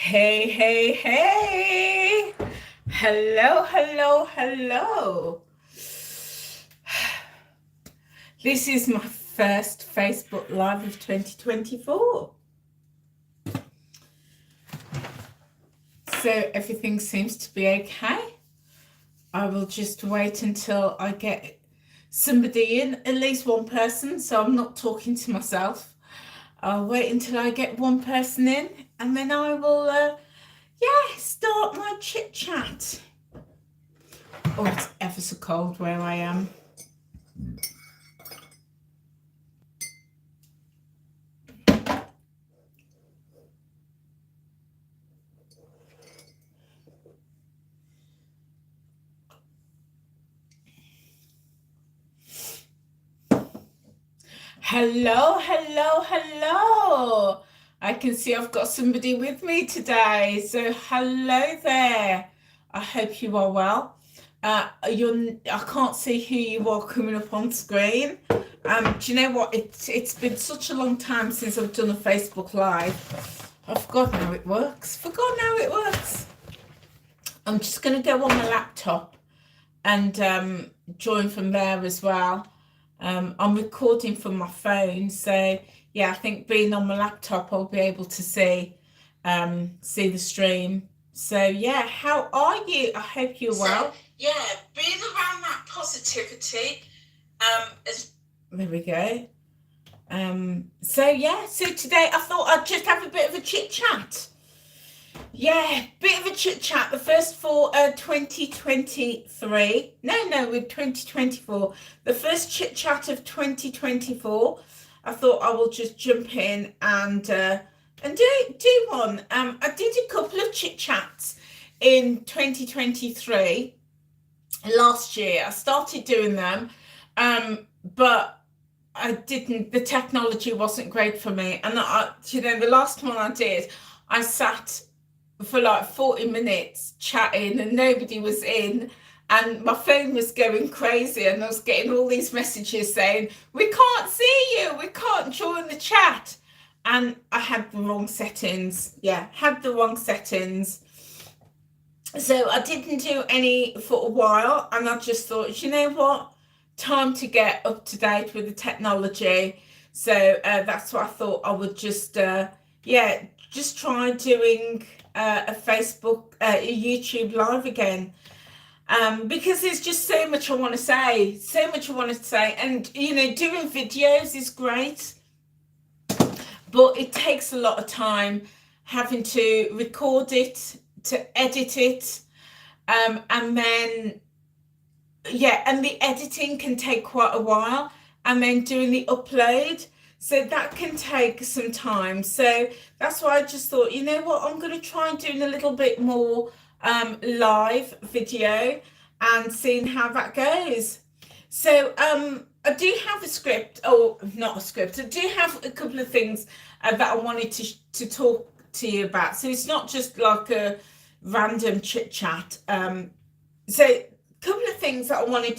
Hey, hey, hey. Hello, hello, hello. This is my first Facebook Live of 2024. So everything seems to be okay. I will just wait until I get somebody in, at least one person, so I'm not talking to myself. I'll wait until I get one person in, and then I will start my chit chat. Oh, it's ever so cold where I am. Hello, hello, hello. I can see I've got somebody with me today. So hello there. I hope you are well. I can't see who you are coming up on screen. Do you know what? It's been such a long time since I've done a Facebook Live. I've forgotten how it works. I'm just going to go on my laptop and join from there as well. I'm recording from my phone, so yeah, I think being on my laptop, I'll be able to see the stream. So yeah, how are you? I hope you're well. Yeah, being around that positivity. There we go. So today I thought I'd just have a bit of a chit chat. Yeah, bit of a chit chat. The first for 2023. No, with 2024. The first chit chat of 2024. I thought I will just jump in and do one. I did a couple of chit chats in 2023. Last year, I started doing them, but I didn't. The technology wasn't great for me, and the last one I did, I sat for like 40 minutes chatting and nobody was in, and my phone was going crazy, and I was getting all these messages saying, we can't see you, we can't join the chat, and I had the wrong settings. So I didn't do any for a while, and I just thought, you know what, time to get up to date with the technology. So that's what I thought I would just try doing a Facebook, a YouTube live again, because there's just so much I want to say, and doing videos is great, but it takes a lot of time, having to record it, to edit it, and then and the editing can take quite a while, and then doing the upload, so that can take some time. So that's why I just thought, you know what, I'm going to try and doing a little bit more live video and seeing how that goes. So I do have a script, or not a script, I do have a couple of things that I wanted to talk to you about. So it's not just like a random chit chat. So a couple of things that I wanted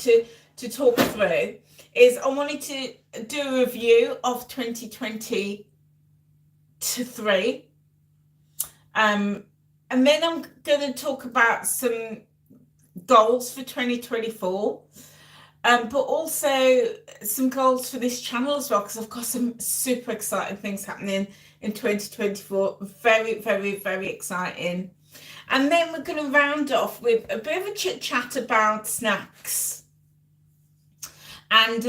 to talk through is I wanted to do a review of 2023, and then I'm going to talk about some goals for 2024, but also some goals for this channel as well, because I've got some super exciting things happening in 2024. Very, very, very exciting. And then we're going to round off with a bit of a chit chat about snacks, and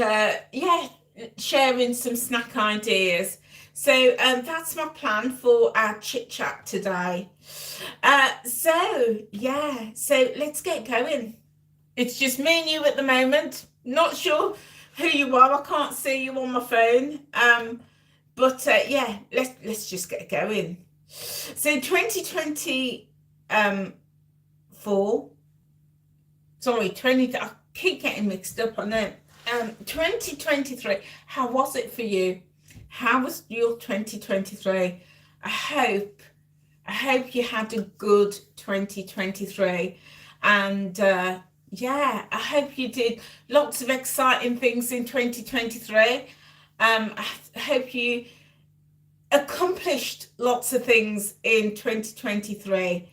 sharing some snack ideas. So that's my plan for our chit chat today. So let's get going. It's just me and you at the moment. Not sure who you are. I can't see you on my phone. But let's just get going. So 2024. Sorry, 20. I keep getting mixed up on it. 2023. How was it for you? How was your 2023? I hope you had a good 2023, and I hope you did lots of exciting things in 2023. I hope you accomplished lots of things in 2023.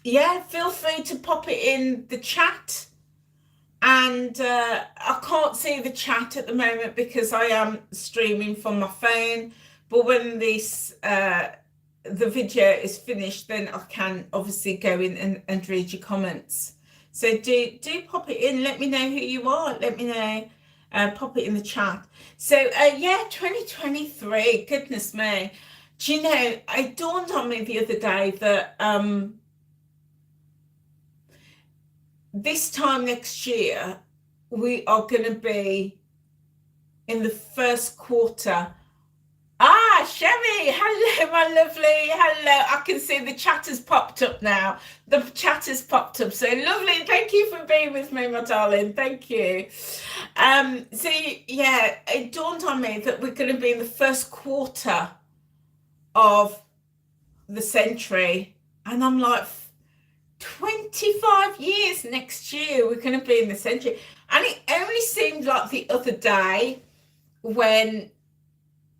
Yeah, feel free to pop it in the chat. And I can't see the chat at the moment because I am streaming from my phone. But when this the video is finished, then I can obviously go in and read your comments. So do pop it in. Let me know who you are. Let me know. Pop it in the chat. So yeah, 2023. Goodness me. Do you know? It dawned on me the other day that this time next year, we are going to be in the first quarter. Ah, Sherry, hello, my lovely. Hello. I can see the chat has popped up now. The chat has popped up. So lovely. Thank you for being with me, my darling. Thank you. So yeah, it dawned on me that we're going to be in the first quarter of the century. And I'm like, 25 years next year we're going to be in the century. And it only seemed like the other day when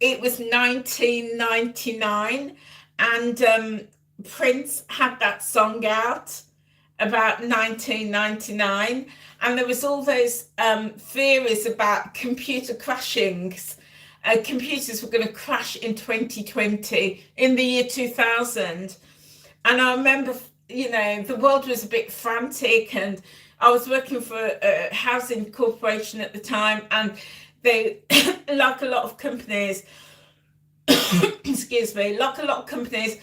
it was 1999 and Prince had that song out about 1999, and there was all those theories about computer crashings. Computers were going to crash in 2020, in the year 2000. And I remember, you know, the world was a bit frantic, and I was working for a housing corporation at the time, and they, like a lot of companies, excuse me, like a lot of companies,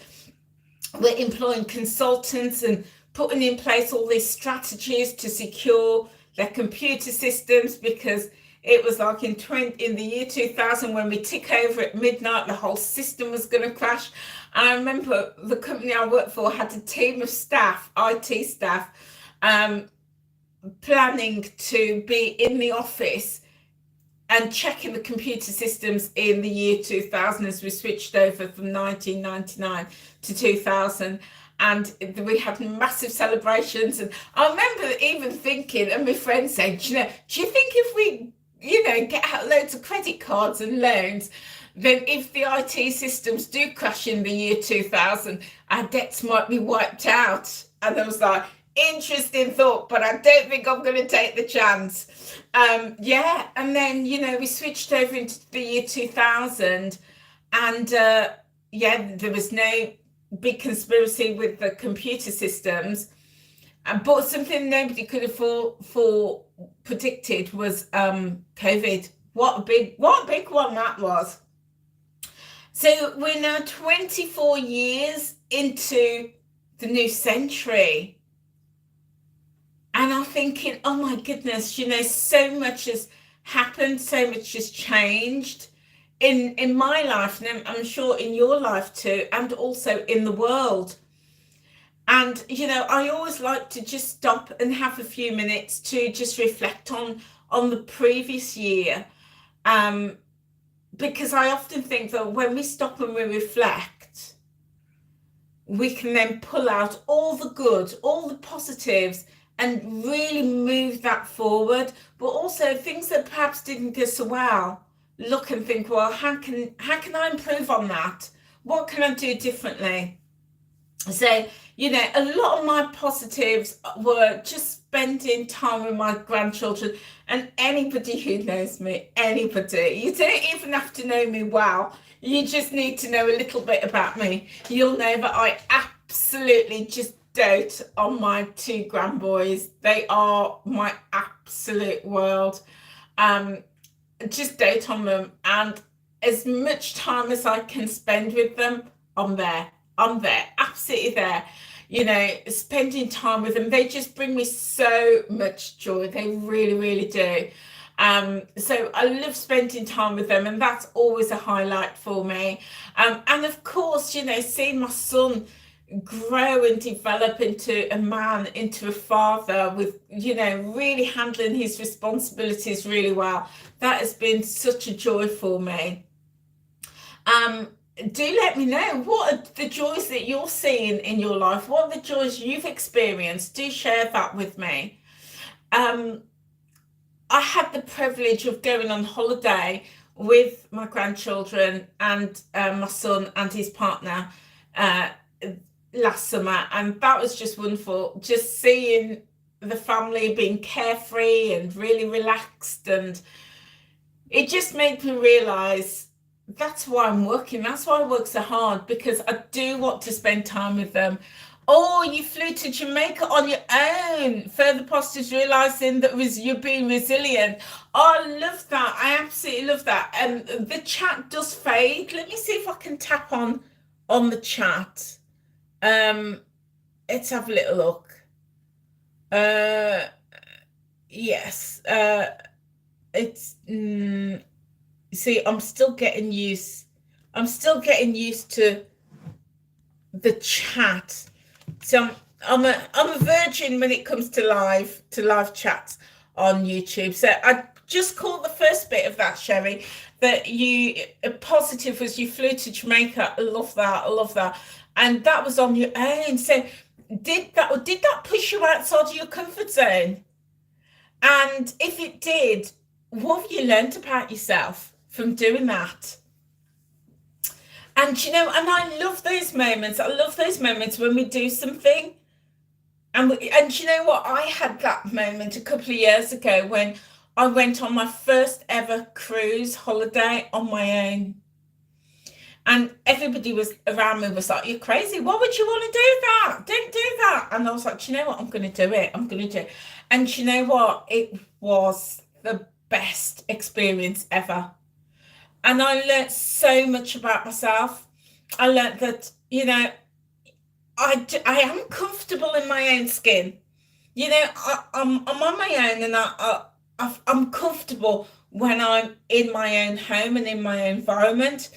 were employing consultants and putting in place all these strategies to secure their computer systems, because it was like in the year 2000, when we tick over at midnight, the whole system was going to crash. And I remember the company I worked for had a team of staff, IT staff, planning to be in the office and checking the computer systems in the year 2000 as we switched over from 1999 to 2000. And we had massive celebrations. And I remember even thinking, and my friend said, do you think if we, get out loads of credit cards and loans, then if the IT systems do crash in the year 2000, our debts might be wiped out? And I was like, interesting thought, but I don't think I'm going to take the chance. Yeah, and then, we switched over into the year 2000, and yeah, there was no big conspiracy with the computer systems. But something nobody could have predicted was COVID. What a big one that was. So we're now 24 years into the new century. And I'm thinking, oh my goodness, so much has happened, so much has changed in my life, and I'm sure in your life too, and also in the world. And, I always like to just stop and have a few minutes to just reflect on the previous year. Because I often think that when we stop and we reflect, we can then pull out all the good, all the positives, and really move that forward. But also things that perhaps didn't go so well, look and think, well, how can I improve on that? What can I do differently? So, a lot of my positives were just spending time with my grandchildren. And anybody who knows me, anybody, you don't even have to know me well. You just need to know a little bit about me. You'll know that I absolutely just dote on my two grandboys. They are my absolute world. Just dote on them, and as much time as I can spend with them, I'm there, absolutely there. Spending time with them, they just bring me so much joy. They really, really do. So I love spending time with them, and that's always a highlight for me. And of course, seeing my son grow and develop into a man, into a father, with really handling his responsibilities really well, that has been such a joy for me. Do let me know, what are the joys that you're seeing in your life? What are the joys you've experienced? Do share that with me. I had the privilege of going on holiday with my grandchildren and my son and his partner last summer, and that was just wonderful. Just seeing the family being carefree and really relaxed, and it just made me realize that's why I'm working. That's why I work so hard, because I do want to spend time with them. Oh, you flew to Jamaica on your own. Further posters realizing that you're being resilient. Oh, I love that. I absolutely love that. And the chat does fade. Let me see if I can tap on the chat. Let's have a little look. Yes. It's see, I'm still getting used to the chat. So I'm a virgin when it comes to live chats on YouTube. So I just caught the first bit of that, Sherry, that positive was you flew to Jamaica. I love that. And that was on your own. So did that push you outside of your comfort zone? And if it did, what have you learned about yourself from doing that? And and I love those moments. I love those moments when we do something. And you know what? I had that moment a couple of years ago when I went on my first ever cruise holiday on my own. And everybody was around me was like, "You're crazy. Why would you want to do that? Don't do that." And I was like, "You know what? I'm going to do it. I'm going to do it." And you know what? It was the best experience ever. And I learned so much about myself. I learned that, I am comfortable in my own skin. I'm on my own, and I'm comfortable when I'm in my own home and in my own environment.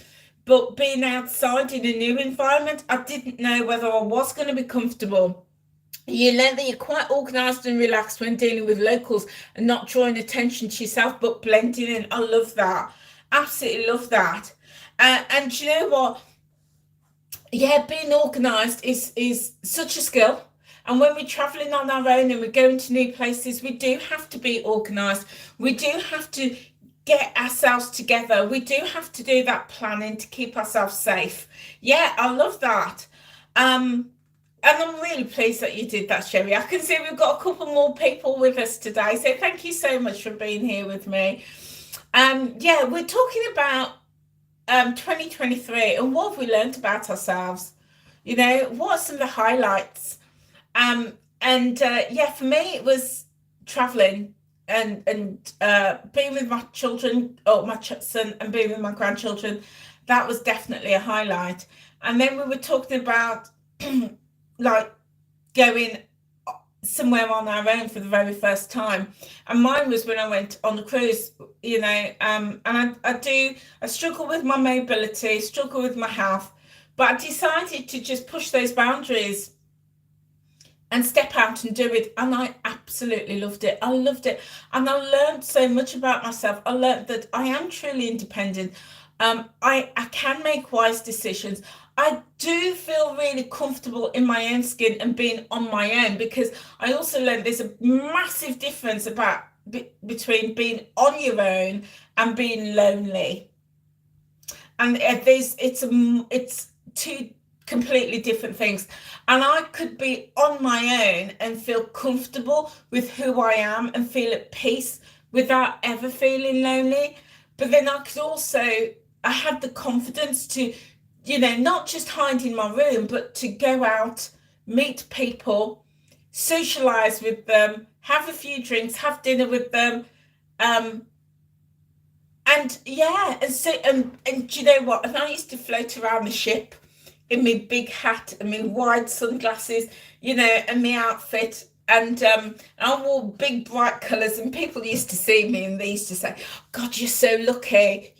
But being outside in a new environment, I didn't know whether I was going to be comfortable. You learn that you're quite organised and relaxed when dealing with locals and not drawing attention to yourself, but blending in. I love that. Absolutely love that. And you know what? Yeah, being organised is such a skill. And when we're travelling on our own and we're going to new places, we do have to be organised. We do have to get ourselves together. We do have to do that planning to keep ourselves safe. Yeah, I love that. And I'm really pleased that you did that, Sherry. I can see we've got a couple more people with us today. So thank you so much for being here with me. Yeah, we're talking about 2023 and what have we learned about ourselves? What are some of the highlights? Yeah, for me it was traveling and being with my children, or my son, and being with my grandchildren. That was definitely a highlight. And then we were talking about like going somewhere on our own for the very first time, and mine was when I went on the cruise. And I struggle with my mobility, struggle with my health, but I decided to just push those boundaries and step out and do it, and I absolutely loved it. I loved it, and I learned so much about myself. I learned that I am truly independent. I can make wise decisions. I do feel really comfortable in my own skin and being on my own, because I also learned there's a massive difference between being on your own and being lonely. And it's two completely different things. And I could be on my own and feel comfortable with who I am and feel at peace without ever feeling lonely. But then I had the confidence to, not just hide in my room, but to go out, meet people, socialize with them, have a few drinks, have dinner with them. And you know what? And I used to float around the ship in my big hat and my wide sunglasses, and my outfit. And I wore big bright colours, and people used to see me and they used to say, "God, you're so lucky,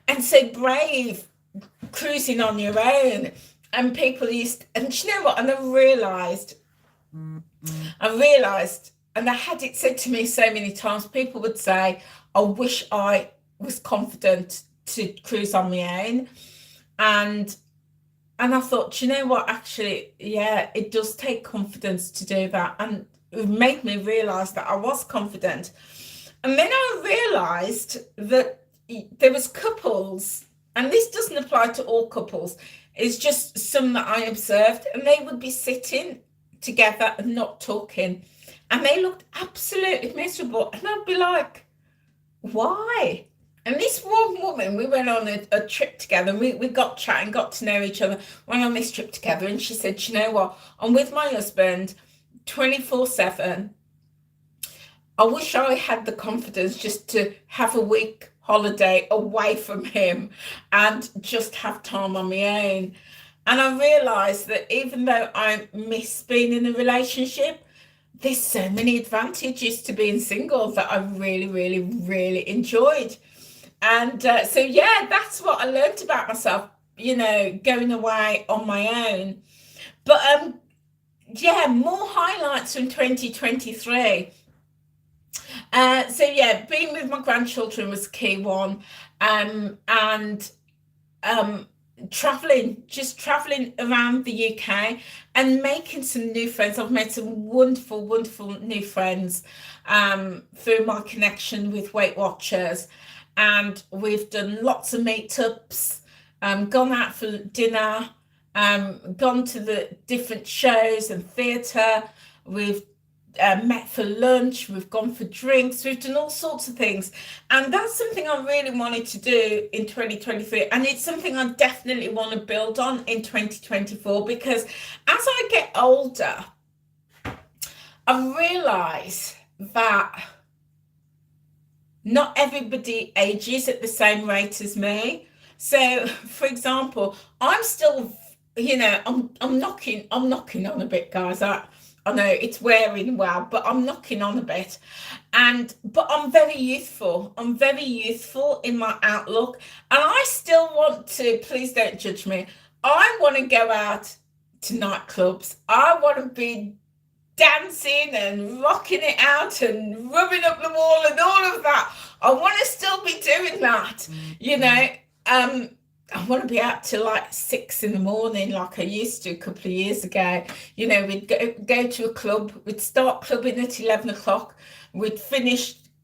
and so brave, cruising on your own." And people and you know what? And I realised, and I had it said to me so many times, people would say, "I wish I was confident to cruise on my own." And I thought, you know what, actually, yeah, it does take confidence to do that. And it made me realise that I was confident. And then I realized that there was couples, and this doesn't apply to all couples, it's just some that I observed, and they would be sitting together and not talking, and they looked absolutely miserable, and I'd be like, why? And this one woman, we went on a trip together, and we got chatting, got to know each other, went on this trip together, and she said, you know what, I'm with my husband 24/7. I wish I had the confidence just to have a week holiday away from him and just have time on my own. And I realized that even though I miss being in a relationship, there's so many advantages to being single that I really, really, really enjoyed. And so, yeah, that's what I learned about myself, going away on my own. But yeah, more highlights from 2023. So yeah, being with my grandchildren was a key one, and just traveling around the UK and making some new friends. I've made some wonderful, wonderful new friends through my connection with Weight Watchers, and we've done lots of meetups, gone out for dinner, gone to the different shows and theatre. We've met for lunch, we've gone for drinks, we've done all sorts of things, and that's something I really wanted to do in 2023, and it's something I definitely want to build on in 2024, because as I get older, I realise that not everybody ages at the same rate as me. So, for example, I'm still, I'm knocking on a bit, guys. I know it's wearing well, but I'm knocking on a bit. But I'm very youthful. I'm very youthful in my outlook. And I still want to, please don't judge me, I want to go out to nightclubs. I want to be dancing and rocking it out and rubbing up the wall and all of that. I want to still be doing that, I want to be out till like 6 in the morning, like I used to a couple of years ago. We'd go to a club, we'd start clubbing at 11 o'clock, we'd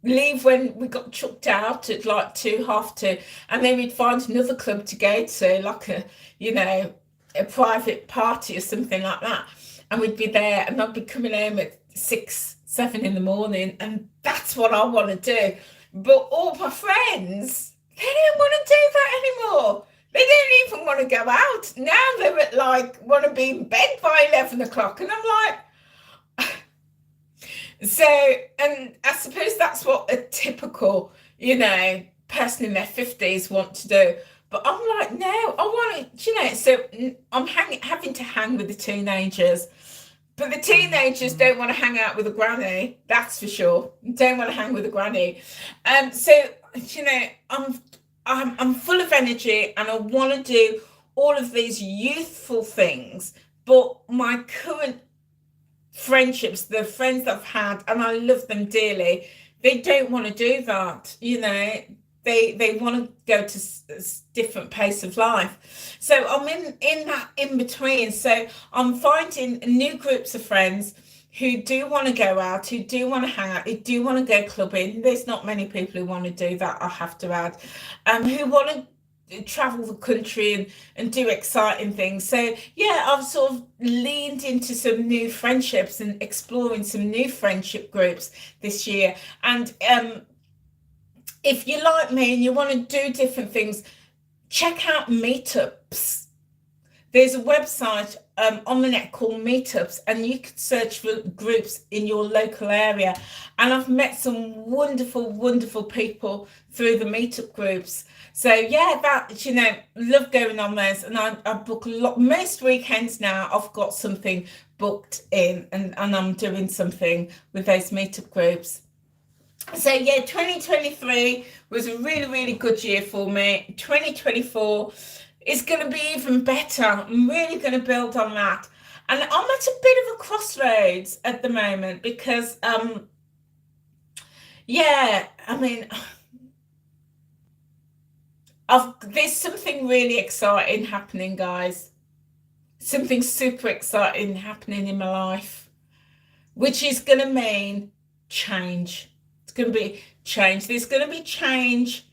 leave when we got chucked out at like 2, half 2, and then we'd find another club to go to, like a private party or something like that. And we'd be there, and I'd be coming home at 6, 7 in the morning, and that's what I want to do. But all my friends, they don't want to do that anymore. They don't even want to go out. Now they're want to be in bed by 11 o'clock. And I'm like, so, and I suppose that's what a typical, person in their 50s want to do. But I'm like, no, I want to, so I'm having to hang with the teenagers. But the teenagers don't want to hang out with a granny, that's for sure. Don't want to hang with a granny. So, I'm full of energy, and I want to do all of these youthful things. But my current friendships, the friends that I've had, and I love them dearly, they don't want to do that. They want to go to a different pace of life. So I'm in that in between. So I'm finding new groups of friends who do want to go out, who do want to hang out, who do want to go clubbing. There's not many people who want to do that, I have to add, who want to travel the country and do exciting things. So yeah, I've sort of leaned into some new friendships and exploring some new friendship groups this year. And if you're like me and you want to do different things, check out meetups. There's a website on the net called Meetups, and you could search for groups in your local area. And I've met some wonderful, wonderful people through the meetup groups. So yeah, love going on those. And I book a lot, most weekends now. I've got something booked in, and I'm doing something with those meetup groups. So yeah, 2023 was a really, really good year for me. 2024 is going to be even better. I'm really going to build on that. And I'm at a bit of a crossroads at the moment because, there's something really exciting happening, guys. Something super exciting happening in my life, which is going to mean change. It's going to be change. There's going to be change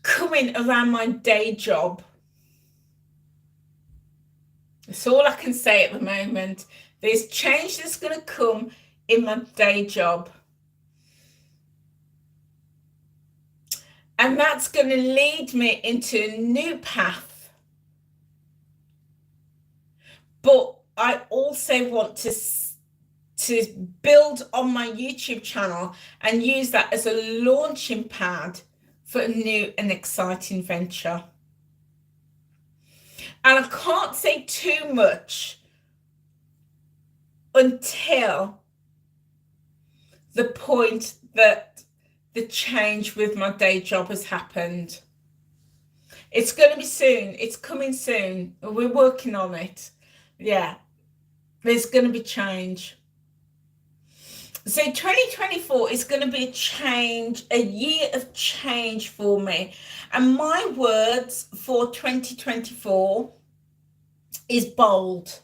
coming around my day job. That's all I can say at the moment. There's change that's going to come in my day job. And that's going to lead me into a new path. But I also want to build on my YouTube channel and use that as a launching pad for a new and exciting venture. And I can't say too much until the point that the change with my day job has happened. It's going to be soon. It's coming soon. We're working on it. Yeah, there's going to be change. So 2024 is going to be a year of change for me. And my words for 2024 is bold.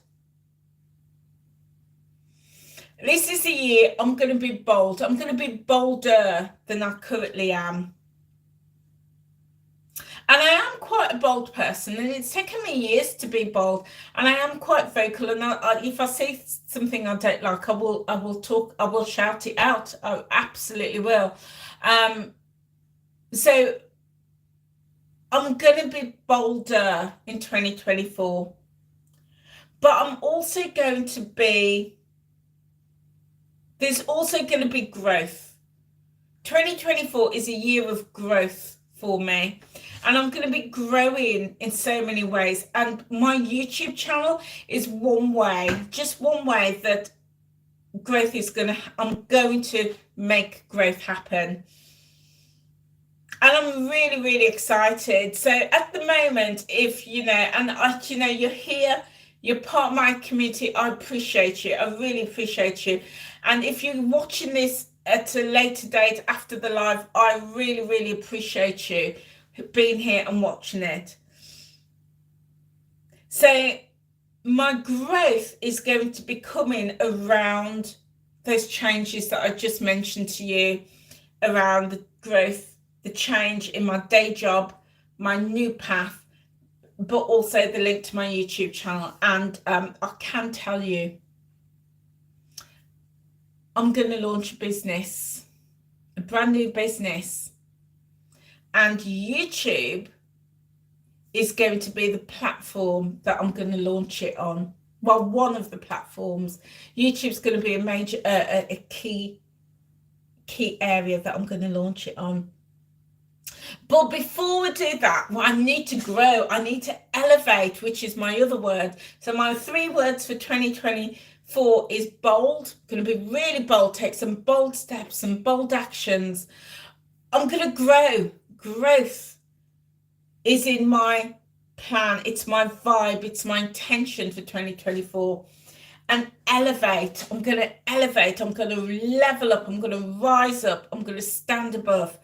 This is the year I'm going to be bold. I'm going to be bolder than I currently am. And I am quite a bold person, and it's taken me years to be bold. And I am quite vocal. And if I see something I don't like, I will shout it out. I absolutely will. So I'm going to be bolder in 2024. But I'm also going to be. There's also going to be growth. 2024 is a year of growth for me. And I'm going to be growing in so many ways. And my YouTube channel is one way, just one way that growth is I'm going to make growth happen. And I'm really, really excited. So at the moment, if, you're here, you're part of my community, I appreciate you. I really appreciate you. And if you're watching this at a later date after the live, I really, really appreciate you being here and watching it. So my growth is going to be coming around those changes that I just mentioned to you, around the growth, the change in my day job, my new path, but also the link to my YouTube channel. And I can tell you, I'm going to launch a business, a brand new business. And YouTube is going to be the platform that I'm going to launch it on. Well, one of the platforms. YouTube's going to be a major, a key area that I'm going to launch it on. But before we do that, well, I need to grow. I need to elevate, which is my other word. So my 3 words for 2024 is bold. Going to be really bold. Take some bold steps, some bold actions. I'm going to grow. Growth is in my plan. It's my vibe. It's my intention for 2024. And elevate. I'm going to elevate. I'm going to level up. I'm going to rise up. I'm going to stand above.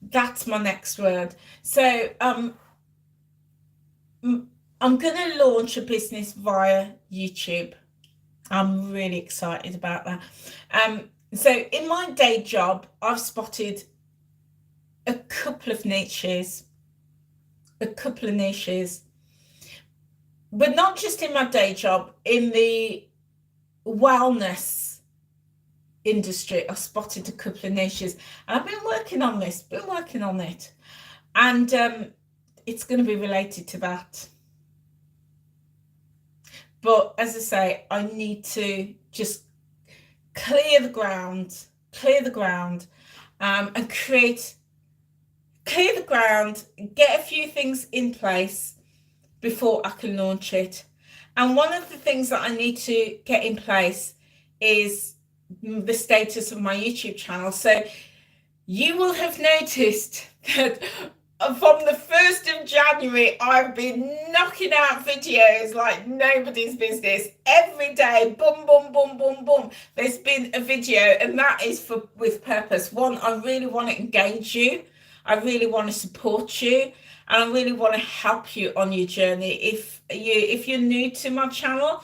That's my next word. So I'm going to launch a business via YouTube. I'm really excited about that. So in my day job, I've spotted a couple of niches, but not just in my day job, in the wellness industry. I spotted a couple of niches, and I've been working on it, and it's going to be related to that. But as I say, I need to just clear the ground, and clear the ground, get a few things in place before I can launch it. And one of the things that I need to get in place is the status of my YouTube channel. So you will have noticed that from the 1st of January, I've been knocking out videos like nobody's business. Every day, boom, boom, boom, boom, boom. There's been a video, and that is with purpose. One, I really want to engage you. I really want to support you, and I really want to help you on your journey. If you're new to my channel,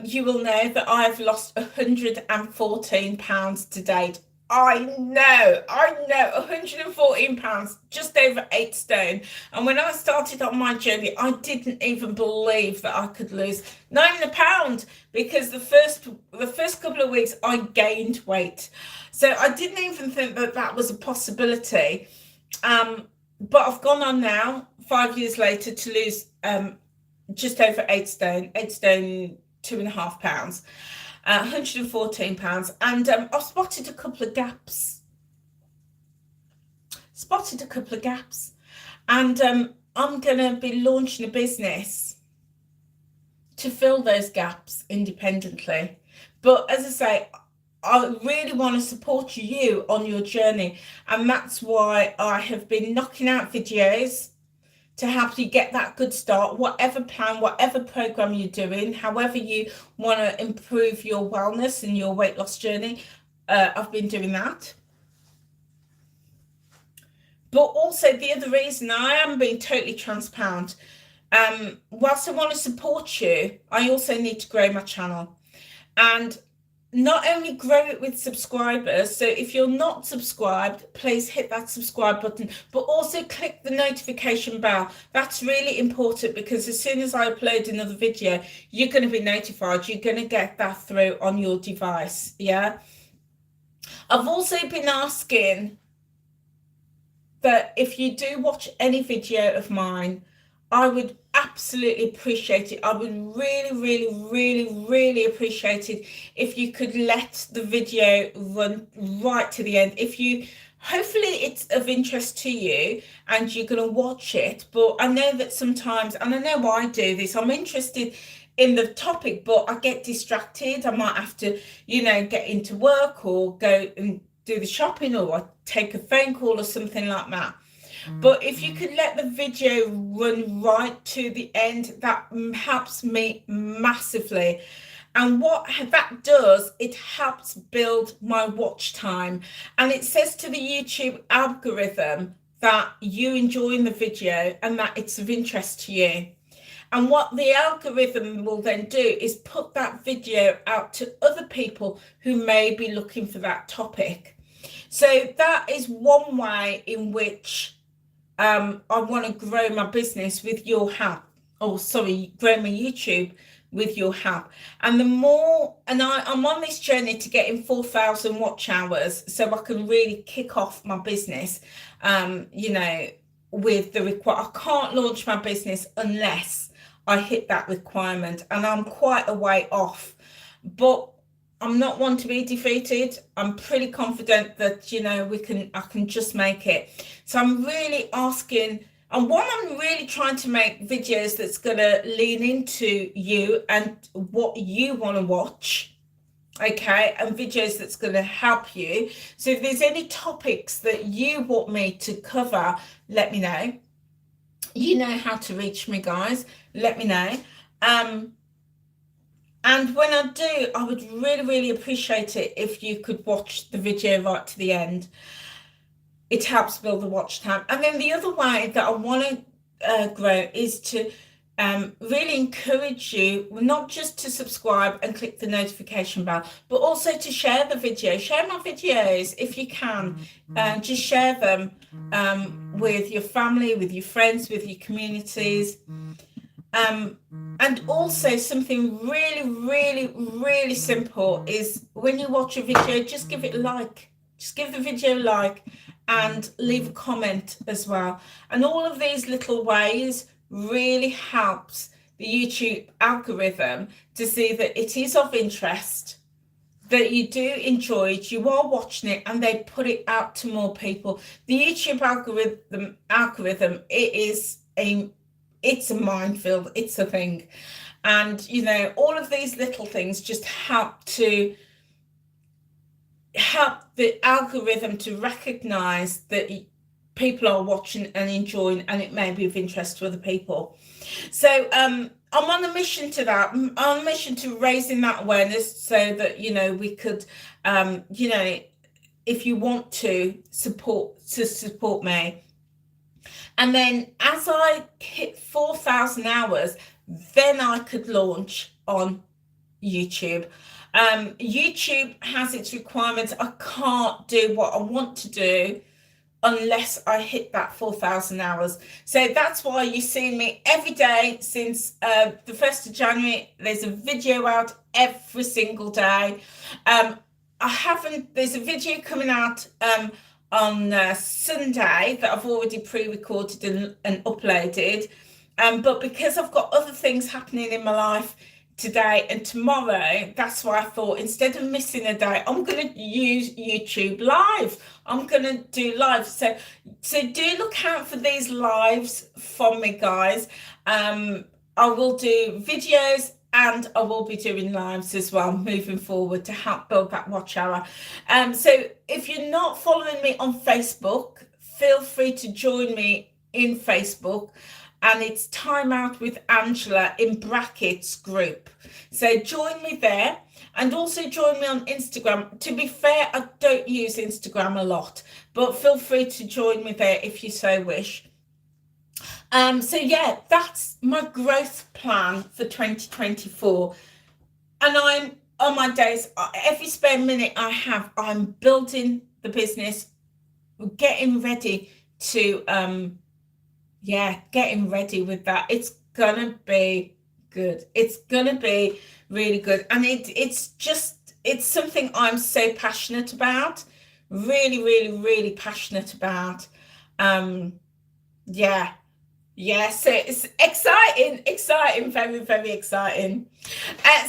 you will know that I've lost 114 pounds to date. I know, 114 pounds, just over 8 stone. And when I started on my journey, I didn't even believe that I could lose not even a pound, because the first couple of weeks I gained weight. So I didn't even think that that was a possibility. But I've gone on now, 5 years later, to lose just over 8 stone, 2.5 pounds. 114 pounds, and I've spotted a couple of gaps. And I'm gonna be launching a business to fill those gaps independently. But as I say, I really want to support you on your journey, and that's why I have been knocking out videos to help you get that good start, whatever plan, whatever program you're doing, however you want to improve your wellness and your weight loss journey. I've been doing that. But also the other reason, I am being totally transparent, whilst I want to support you, I also need to grow my channel, and not only grow it with subscribers. So if you're not subscribed, please hit that subscribe button, but also click the notification bell. That's really important, because as soon as I upload another video, you're going to be notified. You're going to get that through on your device. Yeah. I've also been asking that if you do watch any video of mine, I would absolutely appreciate it. I would really appreciate it if you could let the video run right to the end. Hopefully it's of interest to you and you're going to watch it. But I know that sometimes, and I know I do this, I'm interested in the topic, but I get distracted. I might have to, get into work or go and do the shopping, or I take a phone call or something like that. But if you could let the video run right to the end, that helps me massively. And what that does, it helps build my watch time. And it says to the YouTube algorithm that you're enjoying the video and that it's of interest to you. And what the algorithm will then do is put that video out to other people who may be looking for that topic. So that is one way in which I want to grow my business with your help. Grow my YouTube with your help. And I'm on this journey to getting 4,000 watch hours, so I can really kick off my business. With the I can't launch my business unless I hit that requirement, and I'm quite a way off. But I'm not one to be defeated. I'm pretty confident that, I can just make it. So I'm really asking, and what I'm really trying to make videos that's going to lean into you and what you want to watch. Okay. And videos that's going to help you. So if there's any topics that you want me to cover, let me know. You know how to reach me, guys. Let me know. And when I do, I would really appreciate it if you could watch the video right to the end. It helps build the watch time. And then the other way that I want to grow is to really encourage you not just to subscribe and click the notification bell, but also to share the video. Share my videos if you can. Just share them with your family, with your friends, with your communities. And also something really simple is when you watch a video, just give it a like. Just give the video a like and leave a comment as well. And all of these little ways really helps the YouTube algorithm to see that it is of interest, that you do enjoy it, you are watching it, and they put it out to more people. The YouTube algorithm, it's a minefield, it's a thing. And, all of these little things just help the algorithm to recognize that people are watching and enjoying, and it may be of interest to other people. So I'm on a mission to that. I'm on a mission to raising that awareness so that, we could, if you want to support me. And then as I hit 4,000 hours, then I could launch on YouTube. YouTube has its requirements. I can't do what I want to do unless I hit that 4,000 hours. So that's why you've seen me every day since the 1st of January. There's a video out every single day. There's a video coming out on Sunday that I've already pre-recorded and uploaded. But because I've got other things happening in my life today and tomorrow, that's why I thought instead of missing a day, I'm going to use YouTube Live. I'm going to do live. So do look out for these lives from me, guys. I will do videos and I will be doing lives as well moving forward to help build that watch hour. So if you're not following me on Facebook, feel free to join me in Facebook. And it's Time Out with Angela in brackets group. So join me there and also join me on Instagram. To be fair, I don't use Instagram a lot, but feel free to join me there if you so wish. So yeah, that's my growth plan for 2024. And I'm on my days, every spare minute I have, I'm building the business, getting ready to, getting ready with that. It's gonna be good. It's gonna be really good. And it's something I'm so passionate about. Really, really, really passionate about. So it's exciting, very, very exciting.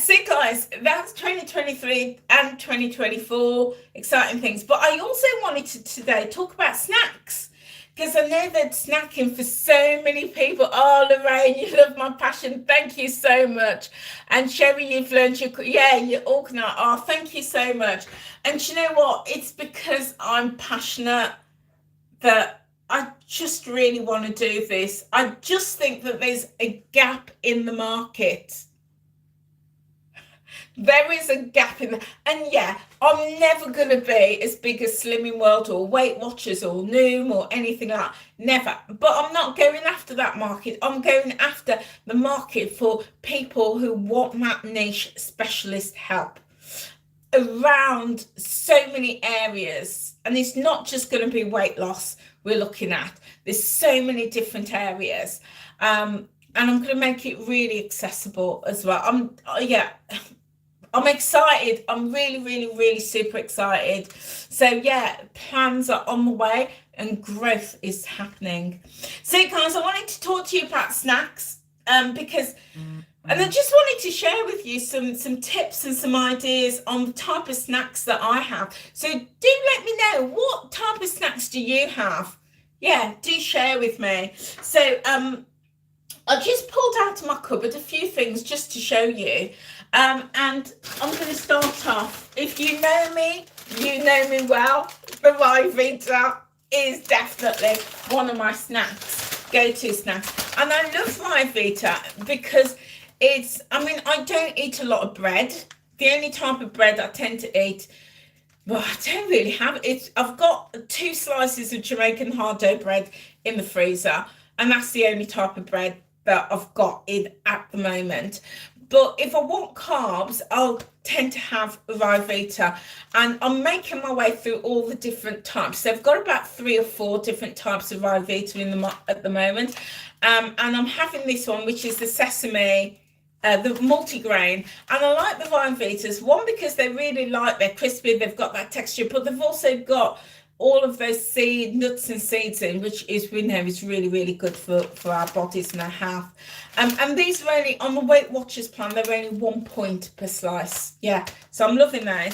So guys, that's 2023 and 2024 exciting things. But I also wanted to today talk about snacks, because I know that snacking for so many people. Oh, Lorraine, you love my passion. Thank you so much. And Sherry, you've learned you're organized. Oh, thank you so much. And you know what? It's because I'm passionate that I just really want to do this. I just think that there's a gap in the market. There is a gap in the, and yeah, I'm never going to be as big as Slimming World or Weight Watchers or Noom or anything like that. Never. But I'm not going after that market. I'm going after the market for people who want that niche specialist help around so many areas. And it's not just going to be weight loss we're looking at. There's so many different areas. And I'm going to make it really accessible as well. I'm excited. I'm really, really, really super excited. So yeah, plans are on the way and growth is happening. So guys, I wanted to talk to you about snacks because, and I just wanted to share with you some tips and some ideas on the type of snacks that I have. So do let me know, what type of snacks do you have? Yeah, do share with me. So I just pulled out of my cupboard a few things just to show you. And I'm going to start off. If you know me, you know me well. The Riv Vita is definitely one of my snacks, go-to snacks. And I love Riv Vita because I don't eat a lot of bread. The only type of bread I tend to eat, well, I don't really have it. I've got 2 slices of Jamaican hard dough bread in the freezer, and that's the only type of bread that I've got in at the moment. But if I want carbs, I'll tend to have Riv Vita, and I'm making my way through all the different types. So I've got about 3 or 4 different types of Riv Vita at the moment, and I'm having this one, which is the sesame, the multigrain. And I like the Riv Vitas, one because they're really light, they're crispy, they've got that texture, but they've also got all of those nuts and seeds in, which is, we know, is really, really good for our bodies and our health. And these are only, on the Weight Watchers plan, they're only 1 point per slice. Yeah, so I'm loving those.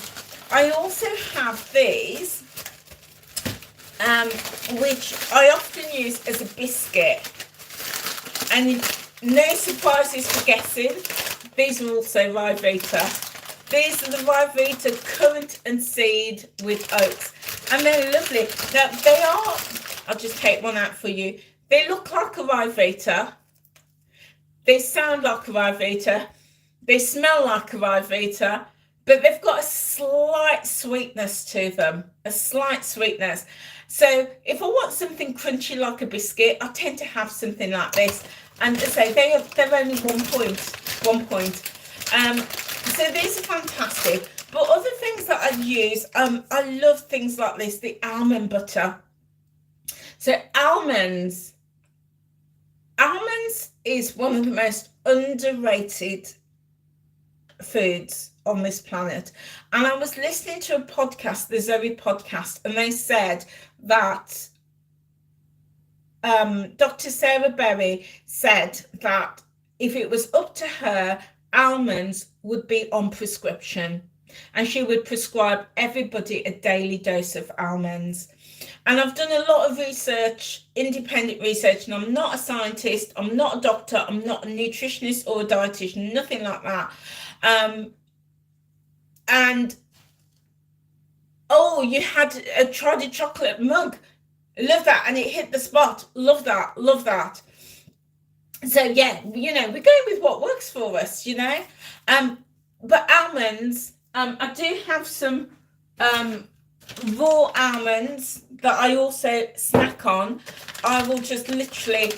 I also have these, which I often use as a biscuit. And no surprises for guessing, these are also Riv Vita. These are the Riv Vita currant and seed with oats. And they're lovely. Now, they are, I'll just take one out for you. They look like a Riv Vita. They sound like a Riv Vita. They smell like a Riv Vita. But they've got a slight sweetness to them. A slight sweetness. So if I want something crunchy like a biscuit, I tend to have something like this. And as I say, they're only 1 point. 1 point. So these are fantastic. But other things that I use, I love things like this, the almond butter. So almonds is one of the most underrated foods on this planet. And I was listening to a podcast, the Zoe podcast, and they said that Dr. Sarah Berry said that if it was up to her, almonds would be on prescription, and she would prescribe everybody a daily dose of almonds. And I've done a lot of research, independent research, and I'm not a scientist, I'm not a doctor, I'm not a nutritionist or a dietitian, nothing like that. And oh, you had tried a chocolate mug. Love that, and it hit the spot. Love that, love that. So yeah, you know, we're going with what works for us, you know. But almonds, I do have some raw almonds that I also snack on. I will just literally,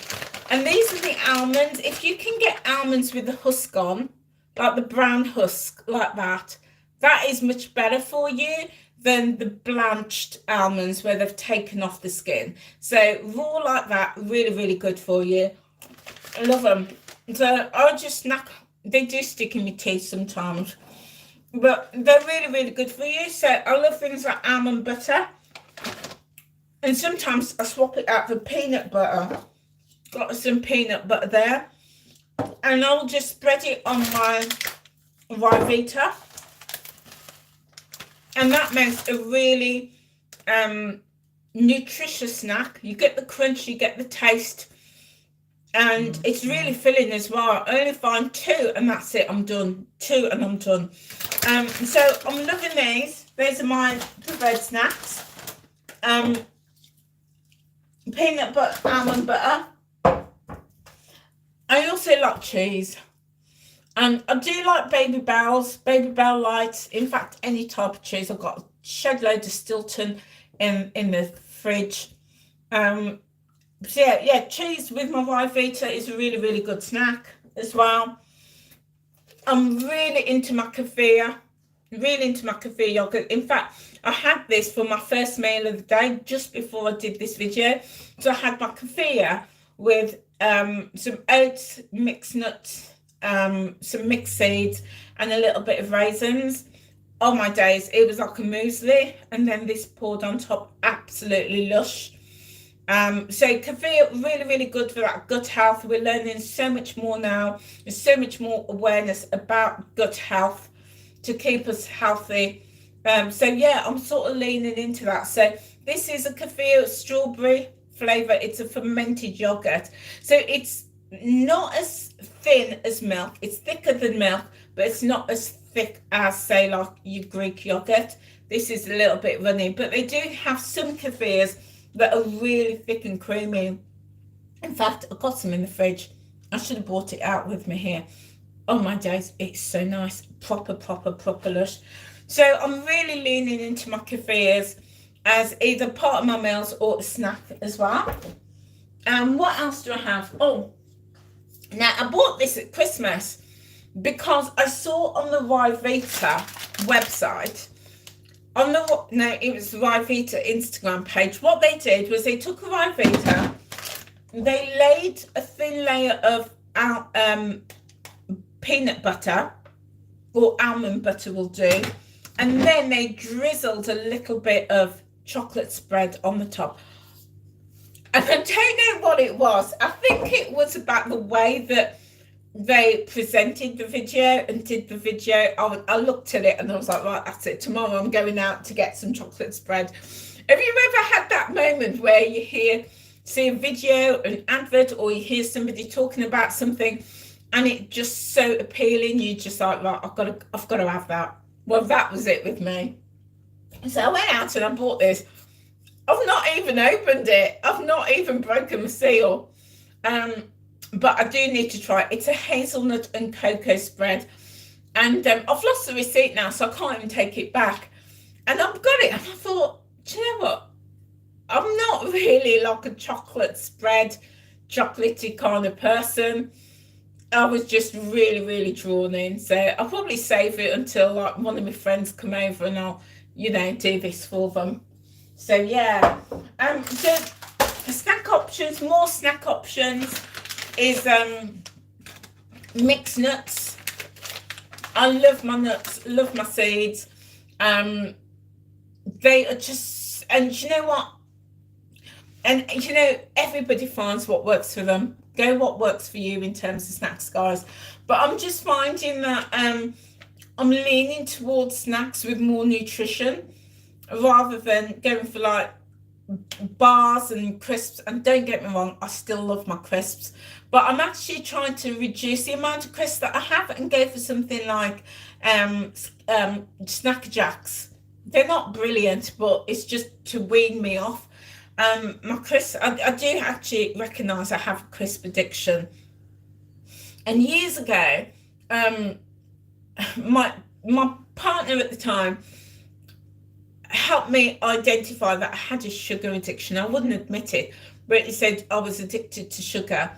and these are the almonds. If you can get almonds with the husk on, like the brown husk, like that, that is much better for you than the blanched almonds where they've taken off the skin. So raw like that, really, really good for you. I love them. So I just snack. They do stick in my teeth sometimes, but they're really, really good for you. So I love things like almond butter, and sometimes I swap it out for peanut butter. Got some peanut butter there, and I'll just spread it on my Riv Vita, and that makes a really nutritious snack. You get the crunch, you get the taste, and it's really filling as well. I only find 2 and that's it. I'm done. 2 and I'm done. So I'm loving these. These are my preferred snacks. Peanut butter, almond butter. I also like cheese. I do like Baby Bell Lights. In fact, any type of cheese. I've got a shed load of Stilton in the fridge. So yeah, cheese with my Riv Vita is a really, really good snack as well. I'm really into my kefir yogurt. In fact, I had this for my first meal of the day just before I did this video. So I had my kefir with some oats, mixed nuts, some mixed seeds, and a little bit of raisins. Oh my days, it was like a muesli, and then this poured on top. Absolutely lush. So kefir, really, really good for that gut health. We're learning so much more now. There's so much more awareness about gut health to keep us healthy. So yeah, I'm sort of leaning into that. So this is a kefir strawberry flavor. It's a fermented yogurt. So it's not as thin as milk. It's thicker than milk, but it's not as thick as, say, like your Greek yogurt. This is a little bit runny, but they do have some kefirs that are really thick and creamy. In fact, I've got some in the fridge. I should have brought it out with me here. Oh my days, it's so nice. Proper lush. So I'm really leaning into my kefirs as either part of my meals or a snack as well. And what else do I have? Oh, now I bought this at Christmas because I saw on the Riv Vita website, it was the Riv Vita Instagram page. What they did was they took a Riv Vita, they laid a thin layer of peanut butter, or almond butter will do, and then they drizzled a little bit of chocolate spread on the top. And I don't know what it was. I think it was about the way that they presented the video and did the video. I looked at it and I was like, right, that's it. Tomorrow I'm going out to get some chocolate spread. Have you ever had that moment where you see a video, an advert, or you hear somebody talking about something and it's just so appealing, you just like, right, I've got to have that. Well, that was it with me. So I went out and I bought this. I've not even opened it. I've not even broken the seal. But I do need to try it. It's a hazelnut and cocoa spread. And I've lost the receipt now, so I can't even take it back. And I've got it. And I thought, do you know what? I'm not really like a chocolate spread, chocolatey kind of person. I was just really, really drawn in. So I'll probably save it until like one of my friends come over and I'll, you know, do this for them. So yeah. So snack options, more snack options is mixed nuts. I love my nuts, love my seeds. They are just, and you know what? And you know, everybody finds what works for them. Go what works for you in terms of snacks, guys. But I'm just finding that I'm leaning towards snacks with more nutrition rather than going for like bars and crisps. And don't get me wrong, I still love my crisps, but I'm actually trying to reduce the amount of crisps that I have and go for something like Snack Jacks. They're not brilliant, but it's just to wean me off. My crisp, I do actually recognise I have a crisp addiction. And years ago, my partner at the time helped me identify that I had a sugar addiction. I wouldn't admit it, but he said I was addicted to sugar.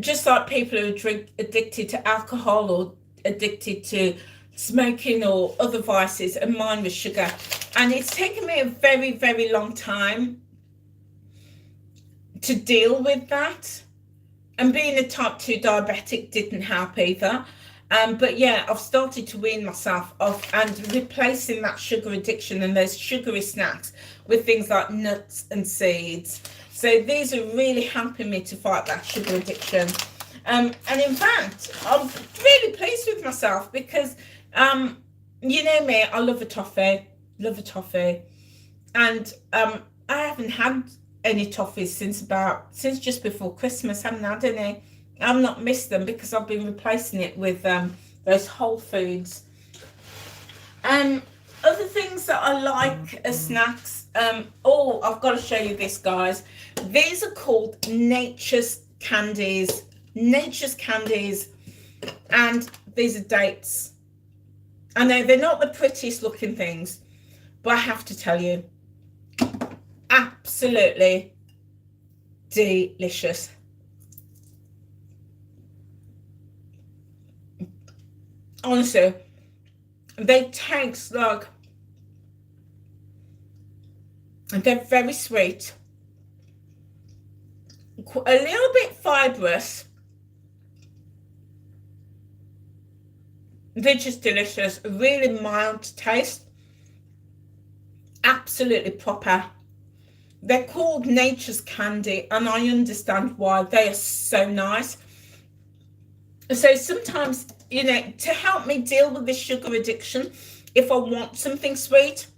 Just like people who are addicted to alcohol or addicted to smoking or other vices, and mine was sugar. And it's taken me a very, very long time to deal with that, and being a type 2 diabetic didn't help either. But yeah, I've started to wean myself off and replacing that sugar addiction and those sugary snacks with things like nuts and seeds. So these are really helping me to fight that sugar addiction. And in fact, I'm really pleased with myself because you know me, I love a toffee, and I haven't had any toffees since just before Christmas. I haven't had any. I've not missed them because I've been replacing it with those Whole Foods. Other things that I like as snacks. Oh, I've got to show you this, guys. These are called Nature's Candies. Nature's Candies, and these are dates. I know they're not the prettiest looking things, but I have to tell you, absolutely delicious. Honestly, they taste like, they're very sweet, a little bit fibrous. They're just delicious, really mild taste, absolutely proper. They're called Nature's Candy, and I understand why. They are so nice. So sometimes, you know, to help me deal with this sugar addiction, if I want something sweet,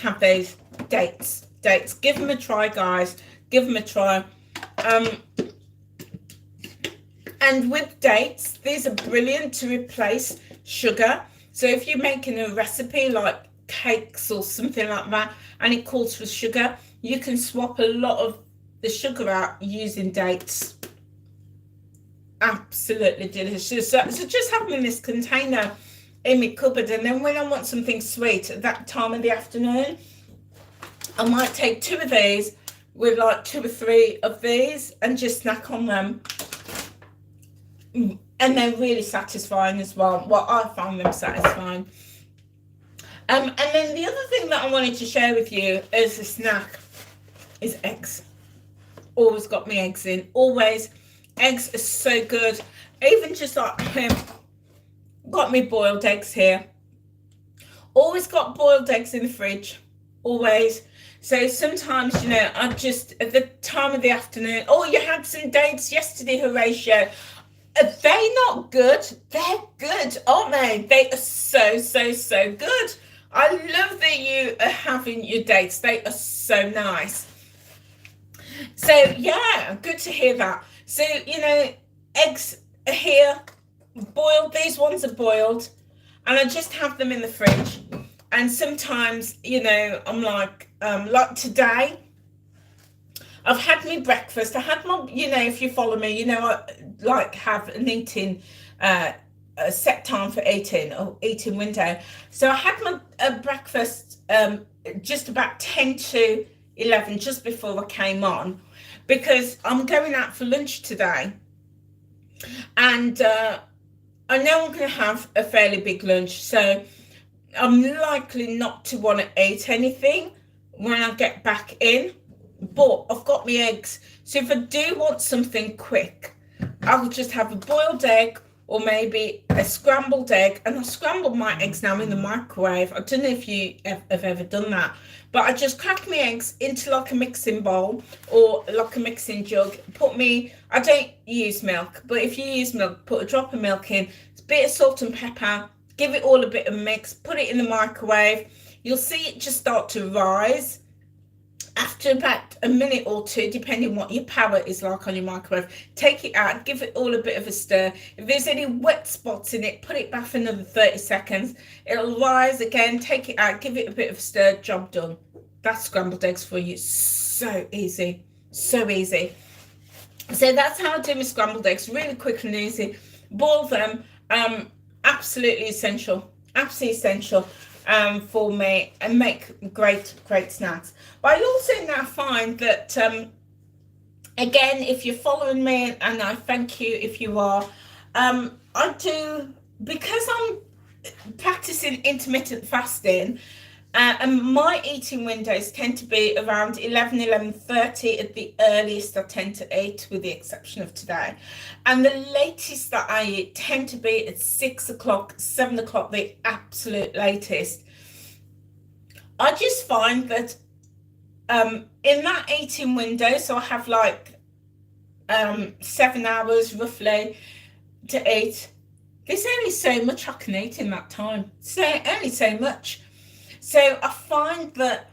have these dates. Give them a try, guys. Give them a try. And with dates, these are brilliant to replace sugar. So if you're making a recipe like cakes or something like that, and it calls for sugar, you can swap a lot of the sugar out using dates. Absolutely delicious. So just have them in this container in my cupboard, and then when I want something sweet at that time of the afternoon, I might take 2 of these with like 2 or 3 of these and just snack on them. And they're really satisfying as well. Well, I find them satisfying. And then the other thing that I wanted to share with you as a snack is eggs. Always got me eggs in. Always. Eggs are so good. Even just like got me boiled eggs here. Always got boiled eggs in the fridge. Always. So sometimes, you know, I just, at the time of the afternoon, oh, you had some dates yesterday, Horatio. Are they not good? They're good, aren't they? They are so, so, so good. I love that you are having your dates. They are so nice. So, yeah, good to hear that. So, you know, eggs are here, boiled. These ones are boiled, and I just have them in the fridge. And sometimes, you know, I'm like today, I've had my breakfast. I had my, you know, if you follow me, you know, I like have an eating, a set time for eating or eating window. So I had my breakfast just about 10 to 11 just before I came on, because I'm going out for lunch today, and I know I'm going to have a fairly big lunch, so I'm likely not to want to eat anything when I get back in, but I've got my eggs, so if I do want something quick, I'll just have a boiled egg or maybe a scrambled egg. And I scramble my eggs now in the microwave. I don't know if you have ever done that, but I just crack my eggs into like a mixing bowl or like a mixing jug. I don't use milk, but if you use milk, put a drop of milk in, a bit of salt and pepper, give it all a bit of mix, put it in the microwave. You'll see it just start to rise after about a minute or two, depending what your power is like on your microwave. Take it out, give it all a bit of a stir. If there's any wet spots in it, put it back for another 30 seconds. It'll rise again, take it out, give it a bit of a stir, job done. That's scrambled eggs for you. So easy, so easy. So that's how I do my scrambled eggs, really quick and easy. Boil them, absolutely essential for me, and make great snacks. But I also now find that again, if you're following me, and I thank you if you are, I do, because I'm practicing intermittent fasting, and my eating windows tend to be around 11:30 at the earliest I tend to eat, with the exception of today, and the latest that I eat tend to be at 6 o'clock, 7 o'clock, the absolute latest. I just find that in that eating window, so I have like 7 hours roughly to eat, there's only so much I can eat in that time, so only so much. So I find that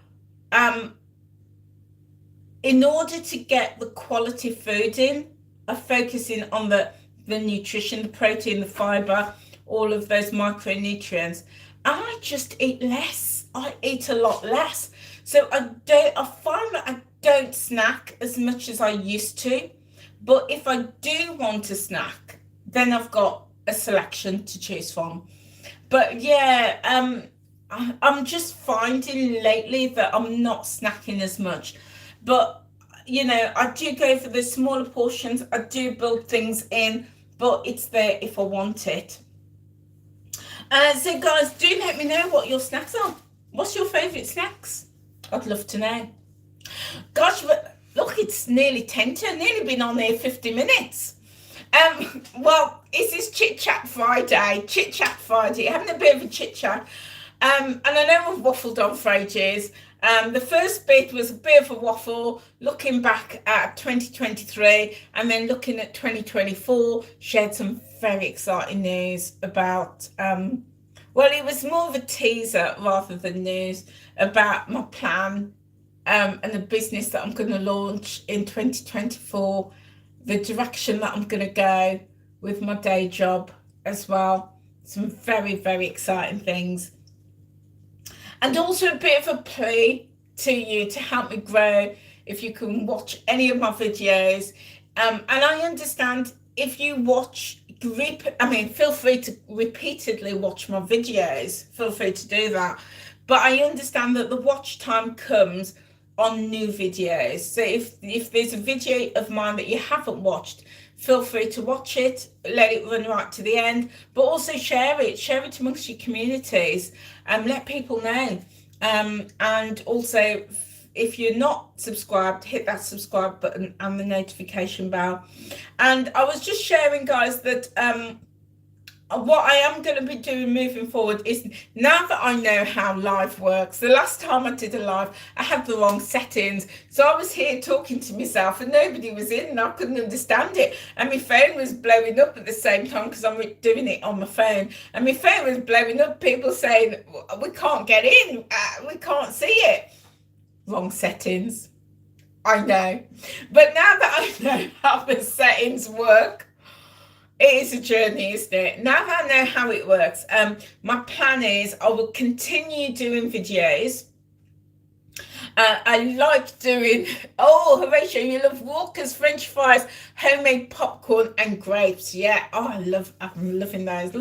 in order to get the quality food in, I'm focusing on the nutrition, the protein, the fiber, all of those micronutrients. I just eat less. I eat a lot less. So I find that I don't snack as much as I used to. But if I do want a snack, then I've got a selection to choose from. But yeah, I'm just finding lately that I'm not snacking as much. But, you know, I do go for the smaller portions. I do build things in, but it's there if I want it. So guys, do let me know what your snacks are. What's your favourite snacks? I'd love to know. Gosh, but look, it's nearly 10 to, nearly been on there 50 minutes. Well, it's this Chit Chat Friday, having a bit of a chit chat. And I know I've waffled on for ages. The first bit was a bit of a waffle, looking back at 2023 and then looking at 2024. Shared some very exciting news about, well, it was more of a teaser rather than news about my plan and the business that I'm going to launch in 2024, the direction that I'm going to go with my day job as well. Some very, very exciting things. And also a bit of a plea to you to help me grow. If you can watch any of my videos, and I understand if you watch, feel free to repeatedly watch my videos, feel free to do that. But I understand that the watch time comes on new videos. So if there's a video of mine that you haven't watched, feel free to watch it, let it run right to the end, but also share it amongst your communities, and let people know. And also, if you're not subscribed, hit that subscribe button and the notification bell. And I was just sharing, guys, that what I am going to be doing moving forward is, now that I know how live works, the last time I did a live, I had the wrong settings. So I was here talking to myself and nobody was in, and I couldn't understand it. And my phone was blowing up at the same time because I'm doing it on my phone. And my phone was blowing up, people saying, we can't get in, we can't see it. Wrong settings. I know. But now that I know how the settings work, it is a journey, isn't it? Now that I know how it works, my plan is I will continue doing videos. I like doing, Horatio, you love Walker's French fries, homemade popcorn and grapes. Yeah, I'm loving those.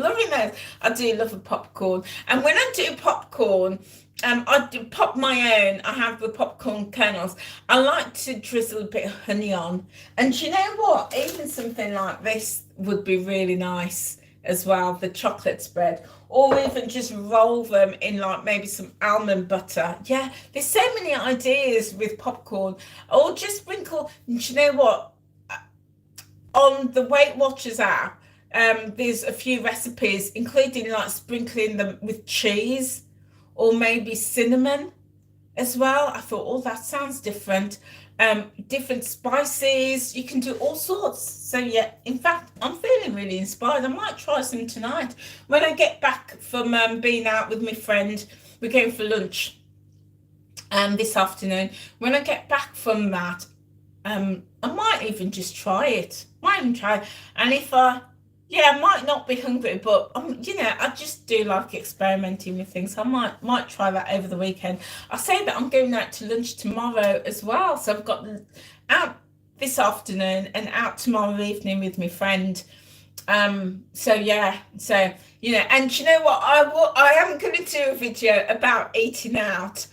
I do love a popcorn. And when I do popcorn, I do pop my own. I have the popcorn kernels. I like to drizzle a bit of honey on. And you know what? Even something like this would be really nice as well, the chocolate spread. Or even just roll them in like maybe some almond butter. Yeah, there's so many ideas with popcorn. Or just sprinkle, you know what? On the Weight Watchers app, there's a few recipes, including like sprinkling them with cheese or maybe cinnamon as well. I thought, oh, that sounds different. Different spices, you can do all sorts. So yeah, in fact, I'm feeling really inspired. I might try some tonight when I get back from being out with my friend. We're going for lunch this afternoon. When I get back from that, I might even just try it. And if I might not be hungry, but I just do like experimenting with things. I might try that over the weekend. I say that I'm going out to lunch tomorrow as well, so I've got out this afternoon and out tomorrow evening with my friend. So yeah, and you know what, I am going to do a video about eating out,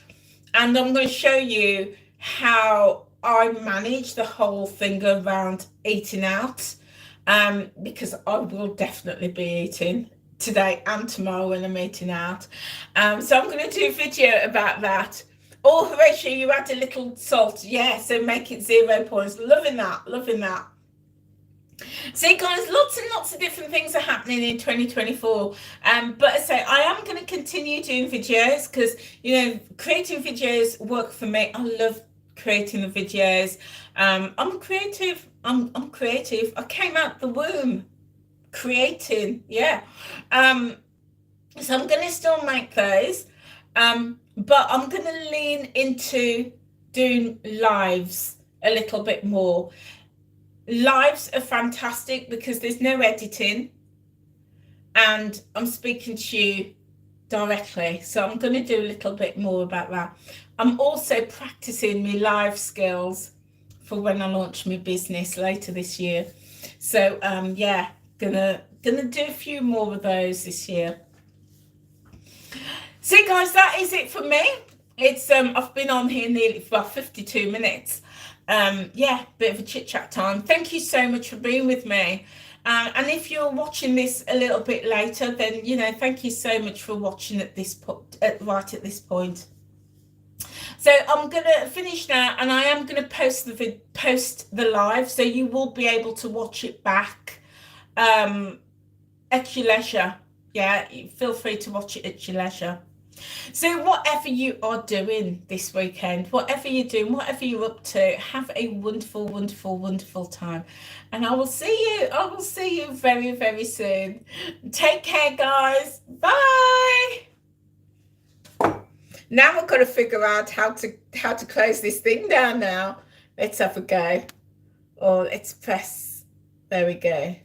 and I'm going to show you how I manage the whole thing around eating out. Because I will definitely be eating today and tomorrow when I'm eating out. So I'm going to do a video about that. Oh, Horatio, you add a little salt. Yeah, so make it 0 points. Loving that. So guys, lots and lots of different things are happening in 2024. But I say I am going to continue doing videos because, creating videos work for me. I love creating the videos. I'm creative. I'm creative. I came out the womb creating. Yeah. So I'm going to still make those. But I'm going to lean into doing lives a little bit more. Lives are fantastic because there's no editing and I'm speaking to you directly. So I'm going to do a little bit more about that. I'm also practicing my live skills for when I launch my business later this year. So gonna do a few more of those this year. So guys, that is it for me. It's I've been on here nearly for 52 minutes. Bit of a chit chat time. Thank you so much for being with me. And if you're watching this a little bit later, then thank you so much for watching at this right at this point. So I'm gonna finish now, and I am gonna post the live, so you will be able to watch it back at your leisure. Yeah, feel free to watch it at your leisure. So whatever you are doing this weekend, whatever you're doing, whatever you're up to, have a wonderful, wonderful, wonderful time. And I will see you very, very soon. Take care, guys. Bye. Now I've got to figure out how to close this thing down now. Let's have a go. Or let's press. There we go.